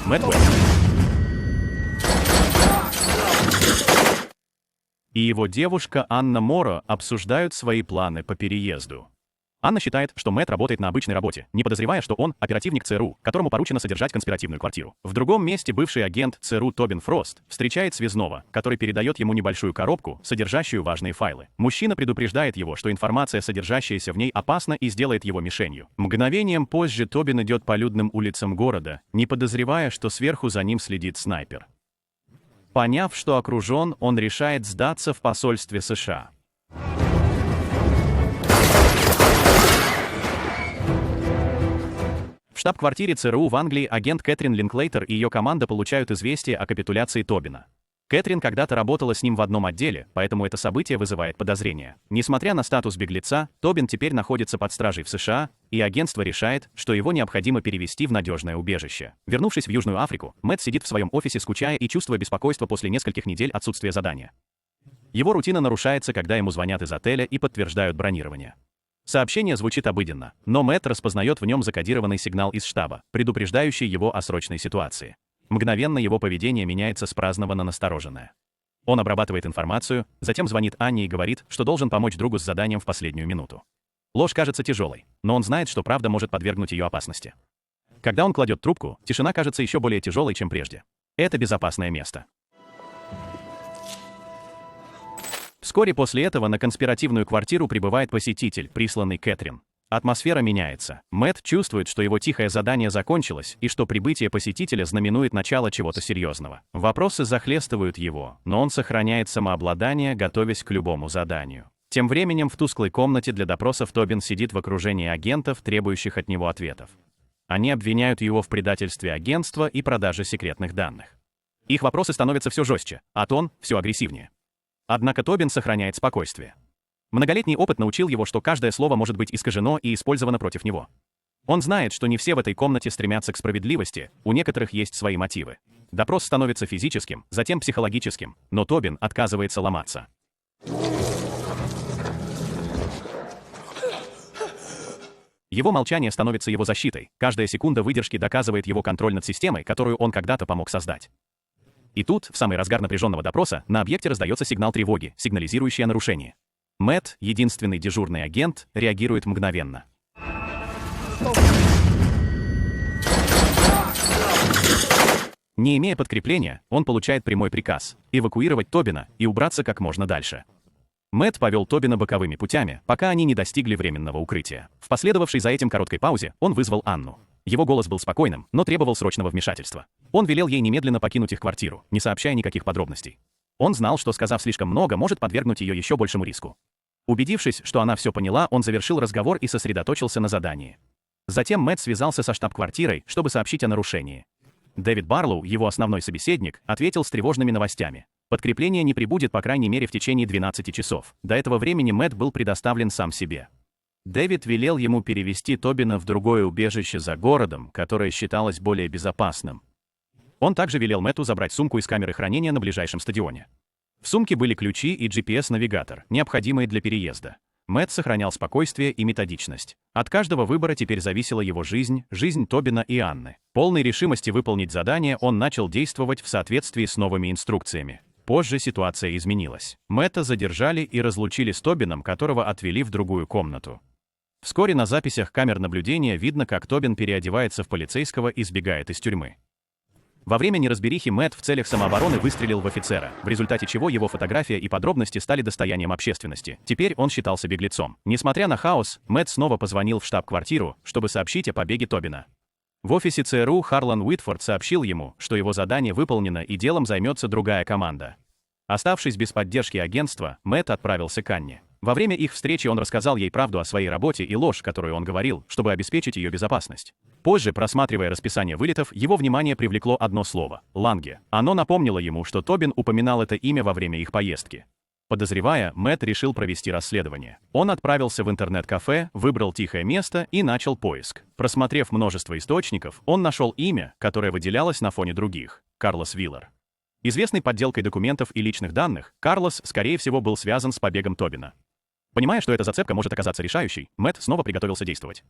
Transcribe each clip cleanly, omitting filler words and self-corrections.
Мэтт Уэст и его девушка Анна Моро обсуждают свои планы по переезду. Анна считает, что Мэтт работает на обычной работе, не подозревая, что он оперативник ЦРУ, которому поручено содержать конспиративную квартиру. В другом месте бывший агент ЦРУ Тобин Фрост встречает связного, который передает ему небольшую коробку, содержащую важные файлы. Мужчина предупреждает его, что информация, содержащаяся в ней, опасна и сделает его мишенью. Мгновением позже Тобин идет по людным улицам города, не подозревая, что сверху за ним следит снайпер. Поняв, что окружен, он решает сдаться в посольстве США. В штаб-квартире ЦРУ в Англии агент Кэтрин Линклейтер и ее команда получают известие о капитуляции Тобина. Кэтрин когда-то работала с ним в одном отделе, поэтому это событие вызывает подозрения. Несмотря на статус беглеца, Тобин теперь находится под стражей в США, и агентство решает, что его необходимо перевести в надежное убежище. Вернувшись в Южную Африку, Мэтт сидит в своем офисе, скучая и чувствуя беспокойство после нескольких недель отсутствия задания. Его рутина нарушается, когда ему звонят из отеля и подтверждают бронирование. Сообщение звучит обыденно, но Мэтт распознает в нем закодированный сигнал из штаба, предупреждающий его о срочной ситуации. Мгновенно его поведение меняется с праздного на настороженное. Он обрабатывает информацию, затем звонит Анне и говорит, что должен помочь другу с заданием в последнюю минуту. Ложь кажется тяжелой, но он знает, что правда может подвергнуть ее опасности. Когда он кладет трубку, тишина кажется еще более тяжелой, чем прежде. Это безопасное место. Вскоре после этого на конспиративную квартиру прибывает посетитель, присланный Кэтрин. Атмосфера меняется. Мэтт чувствует, что его тихое задание закончилось и что прибытие посетителя знаменует начало чего-то серьезного. Вопросы захлестывают его, но он сохраняет самообладание, готовясь к любому заданию. Тем временем в тусклой комнате для допросов Тобин сидит в окружении агентов, требующих от него ответов. Они обвиняют его в предательстве агентства и продаже секретных данных. Их вопросы становятся все жестче, а тон все агрессивнее. Однако Тобин сохраняет спокойствие. Многолетний опыт научил его, что каждое слово может быть искажено и использовано против него. Он знает, что не все в этой комнате стремятся к справедливости, у некоторых есть свои мотивы. Допрос становится физическим, затем психологическим, но Тобин отказывается ломаться. Его молчание становится его защитой, каждая секунда выдержки доказывает его контроль над системой, которую он когда-то помог создать. И тут, в самый разгар напряженного допроса, на объекте раздается сигнал тревоги, сигнализирующий о нарушении. Мэтт, единственный дежурный агент, реагирует мгновенно. Не имея подкрепления, он получает прямой приказ – эвакуировать Тобина и убраться как можно дальше. Мэтт повел Тобина боковыми путями, пока они не достигли временного укрытия. В последовавшей за этим короткой паузе он вызвал Анну. Его голос был спокойным, но требовал срочного вмешательства. Он велел ей немедленно покинуть их квартиру, не сообщая никаких подробностей. Он знал, что, сказав слишком много, может подвергнуть ее еще большему риску. Убедившись, что она все поняла, он завершил разговор и сосредоточился на задании. Затем Мэтт связался со штаб-квартирой, чтобы сообщить о нарушении. Дэвид Барлоу, его основной собеседник, ответил с тревожными новостями. Подкрепление не прибудет, по крайней мере, в течение 12 часов. До этого времени Мэтт был предоставлен сам себе. Дэвид велел ему перевести Тобина в другое убежище за городом, которое считалось более безопасным. Он также велел Мэтту забрать сумку из камеры хранения на ближайшем стадионе. В сумке были ключи и GPS-навигатор, необходимые для переезда. Мэтт сохранял спокойствие и методичность. От каждого выбора теперь зависела его жизнь, жизнь Тобина и Анны. Полной решимости выполнить задание он начал действовать в соответствии с новыми инструкциями. Позже ситуация изменилась. Мэтта задержали и разлучили с Тобином, которого отвели в другую комнату. Вскоре на записях камер наблюдения видно, как Тобин переодевается в полицейского и сбегает из тюрьмы. Во время неразберихи Мэтт в целях самообороны выстрелил в офицера, в результате чего его фотография и подробности стали достоянием общественности. Теперь он считался беглецом. Несмотря на хаос, Мэтт снова позвонил в штаб-квартиру, чтобы сообщить о побеге Тобина. В офисе ЦРУ Харлан Уитфорд сообщил ему, что его задание выполнено и делом займется другая команда. Оставшись без поддержки агентства, Мэтт отправился к Анне. Во время их встречи он рассказал ей правду о своей работе и ложь, которую он говорил, чтобы обеспечить ее безопасность. Позже, просматривая расписание вылетов, его внимание привлекло одно слово – Ланге. Оно напомнило ему, что Тобин упоминал это имя во время их поездки. Подозревая, Мэтт решил провести расследование. Он отправился в интернет-кафе, выбрал тихое место и начал поиск. Просмотрев множество источников, он нашел имя, которое выделялось на фоне других – Карлос Виллар. Известный подделкой документов и личных данных, Карлос, скорее всего, был связан с побегом Тобина. Понимая, что эта зацепка может оказаться решающей, Мэтт снова приготовился действовать.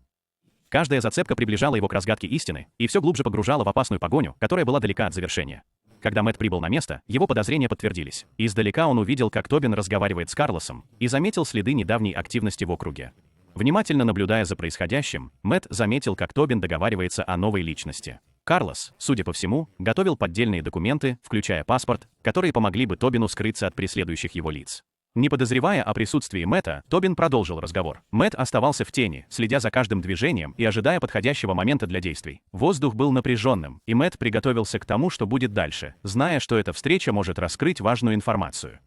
Каждая зацепка приближала его к разгадке истины и все глубже погружала в опасную погоню, которая была далека от завершения. Когда Мэтт прибыл на место, его подозрения подтвердились. Издалека он увидел, как Тобин разговаривает с Карлосом, и заметил следы недавней активности в округе. Внимательно наблюдая за происходящим, Мэтт заметил, как Тобин договаривается о новой личности. Карлос, судя по всему, готовил поддельные документы, включая паспорт, которые помогли бы Тобину скрыться от преследующих его лиц. Не подозревая о присутствии Мэтта, Тобин продолжил разговор. Мэтт оставался в тени, следя за каждым движением и ожидая подходящего момента для действий. Воздух был напряженным, и Мэтт приготовился к тому, что будет дальше, зная, что эта встреча может раскрыть важную информацию.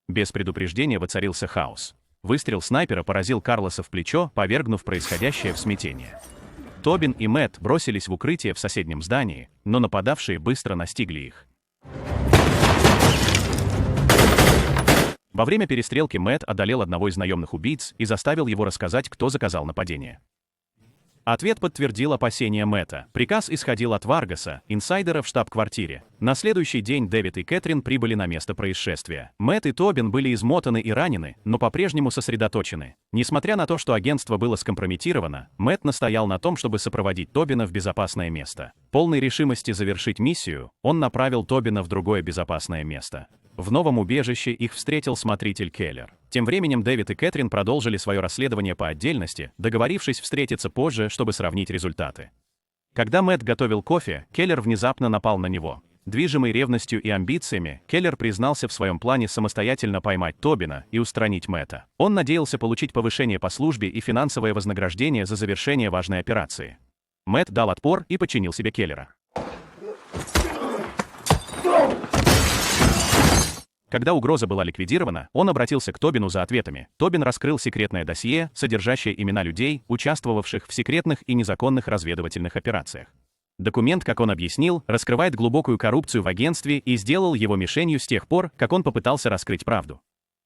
Без предупреждения воцарился хаос. Выстрел снайпера поразил Карлоса в плечо, повергнув происходящее в смятение. Тобин и Мэтт бросились в укрытие в соседнем здании, но нападавшие быстро настигли их. Во время перестрелки Мэтт одолел одного из наемных убийц и заставил его рассказать, кто заказал нападение. Ответ подтвердил опасения Мэтта. Приказ исходил от Варгаса, инсайдера в штаб-квартире. На следующий день Дэвид и Кэтрин прибыли на место происшествия. Мэтт и Тобин были измотаны и ранены, но по-прежнему сосредоточены. Несмотря на то, что агентство было скомпрометировано, Мэтт настоял на том, чтобы сопроводить Тобина в безопасное место. Полной решимости завершить миссию, он направил Тобина в другое безопасное место. В новом убежище их встретил смотритель Келлер. Тем временем Дэвид и Кэтрин продолжили свое расследование по отдельности, договорившись встретиться позже, чтобы сравнить результаты. Когда Мэтт готовил кофе, Келлер внезапно напал на него. Движимый ревностью и амбициями, Келлер признался в своем плане самостоятельно поймать Тобина и устранить Мэтта. Он надеялся получить повышение по службе и финансовое вознаграждение за завершение важной операции. Мэтт дал отпор и подчинил себе Келлера. Когда угроза была ликвидирована, он обратился к Тобину за ответами. Тобин раскрыл секретное досье, содержащее имена людей, участвовавших в секретных и незаконных разведывательных операциях. Документ, как он объяснил, раскрывает глубокую коррупцию в агентстве и сделал его мишенью с тех пор, как он попытался раскрыть правду.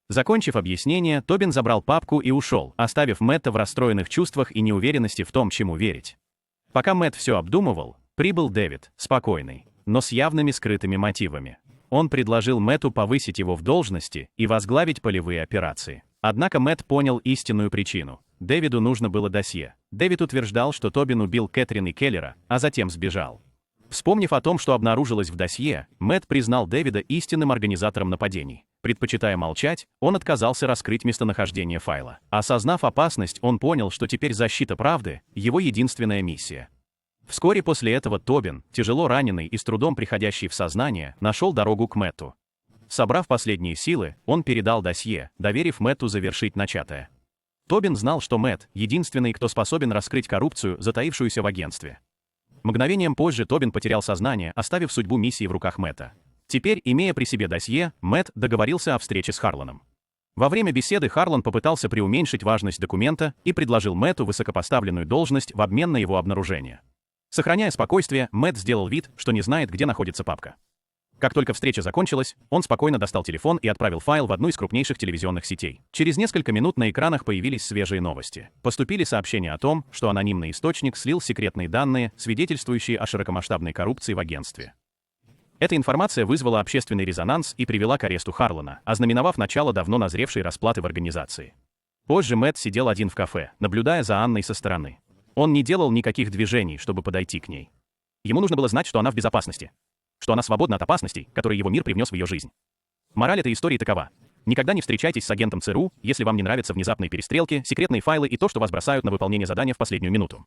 Закончив объяснение, Тобин забрал папку и ушел, оставив Мэтта в расстроенных чувствах и неуверенности в том, чему верить. Пока Мэтт все обдумывал, прибыл Дэвид, спокойный, но с явными скрытыми мотивами. Он предложил Мэтту повысить его в должности и возглавить полевые операции. Однако Мэтт понял истинную причину. Дэвиду нужно было досье. Дэвид утверждал, что Тобин убил Кэтрин и Келлера, а затем сбежал. Вспомнив о том, что обнаружилось в досье, Мэтт признал Дэвида истинным организатором нападений. Предпочитая молчать, он отказался раскрыть местонахождение файла. Осознав опасность, он понял, что теперь защита правды — его единственная миссия. Вскоре после этого Тобин, тяжело раненый и с трудом приходящий в сознание, нашел дорогу к Мэтту. Собрав последние силы, он передал досье, доверив Мэтту завершить начатое. Тобин знал, что Мэтт — единственный, кто способен раскрыть коррупцию, затаившуюся в агентстве. Мгновением позже Тобин потерял сознание, оставив судьбу миссии в руках Мэтта. Теперь, имея при себе досье, Мэтт договорился о встрече с Харланом. Во время беседы Харлан попытался преуменьшить важность документа и предложил Мэтту высокопоставленную должность в обмен на его обнаружение. Сохраняя спокойствие, Мэтт сделал вид, что не знает, где находится папка. Как только встреча закончилась, он спокойно достал телефон и отправил файл в одну из крупнейших телевизионных сетей. Через несколько минут на экранах появились свежие новости. Поступили сообщения о том, что анонимный источник слил секретные данные, свидетельствующие о широкомасштабной коррупции в агентстве. Эта информация вызвала общественный резонанс и привела к аресту Харлана, ознаменовав начало давно назревшей расплаты в организации. Позже Мэтт сидел один в кафе, наблюдая за Анной со стороны. Он не делал никаких движений, чтобы подойти к ней. Ему нужно было знать, что она в безопасности. Что она свободна от опасностей, которые его мир привнес в ее жизнь. Мораль этой истории такова. Никогда не встречайтесь с агентом ЦРУ, если вам не нравятся внезапные перестрелки, секретные файлы и то, что вас бросают на выполнение задания в последнюю минуту.